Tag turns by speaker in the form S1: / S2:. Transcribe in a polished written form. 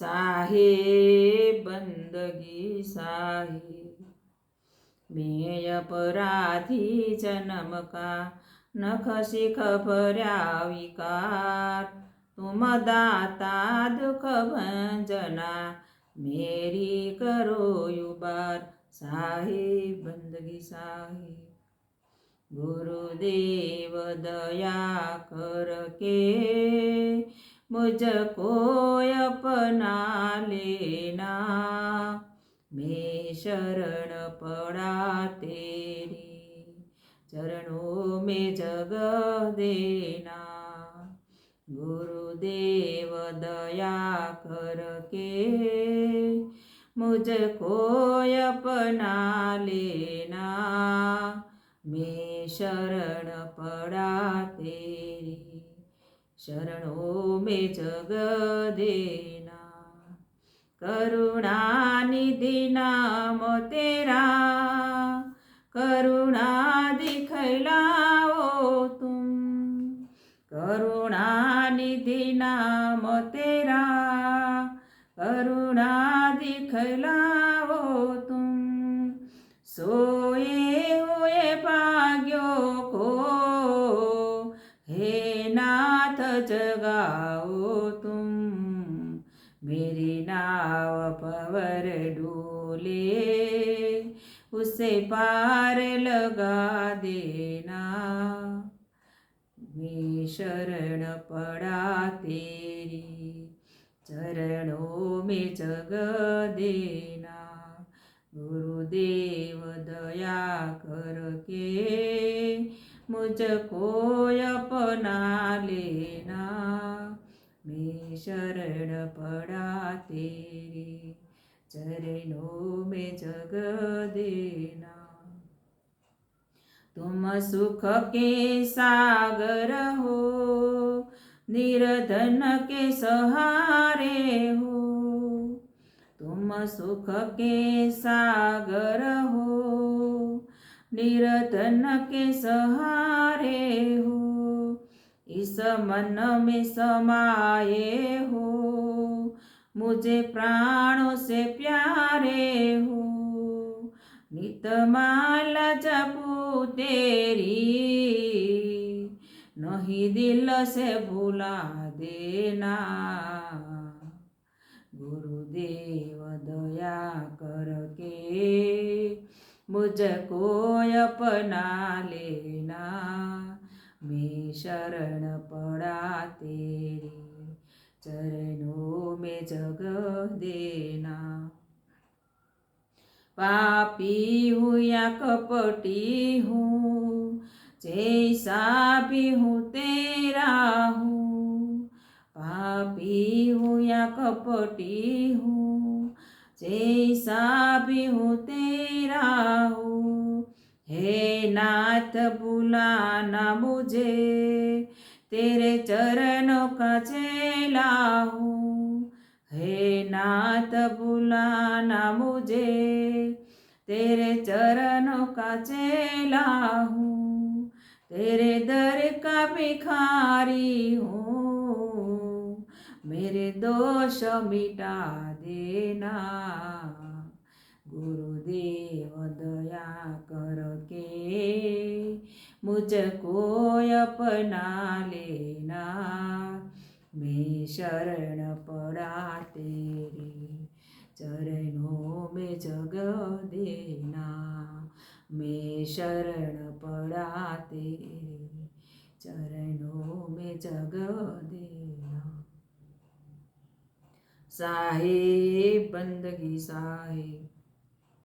S1: साहेब बंदगी साहेब। मैं अपराधी जन्म का नख शिख भर्या विकार, तुम दाता दुख भंजना मेरी करो युबार। साहेब बंदगी साहेब। गुरुदेव दया करके मुझको अपना लेना, मैं शरण पड़ा तेरी चरणों में जग देना। गुरुदेव दया करके मुझको अपना लेना, मैं शरण पड़ा तेरी शरणों में जग देना। करुणा निधि नाम तेरा, करुणा दिखलाओ तुम। करुणा निधि नाम तेरा, करुणा दिखलाओ तुम। सोए हुए भाग्यों को हे नाथ जगाओ तुम। मेरी नाव पवर डोले उसे पार लगा देना, मैं शरण पड़ा तेरी चरणों में जग देना। गुरुदेव दया करके मुझको अपना लेना, मैं शरण पड़ा तेरी चरणों में जग देना। तुम सुख के सागर हो, निर्धन के सहारे हो। तुम सुख के सागर हो, निर्धन के सहारे हो। इस मन में समाये हो, मुझे प्राणों से प्यारे हो। नित माला जपू तेरी, नहीं दिल से भुला देना। गुरुदेव दया करके मुझको अपना लेना, मैं शरण पड़ा तेरी चरणों में जग देना। पापी हूँ या कपटी हूँ, जैसा भी हूँ तेरा हूँ। पापी हूँ या कपटी हूँ, जैसा भी हूँ तेरा हूँ। हे नाथ बुलाना मुझे, तेरे चरणों का चेला हूँ। हे नाथ बुलाना मुझे, तेरे चरणों का चेला हूँ। तेरे दर का भिखारी हूँ, मेरे दोष मिटा देना। गुरुदेव दया करके मुझको अपना लेना, मैं शरण पड़ा तेरी चरणों में जग देना। मैं शरण पड़ा तेरी चरणों में जग देना। साहेब बंदगी साहेब।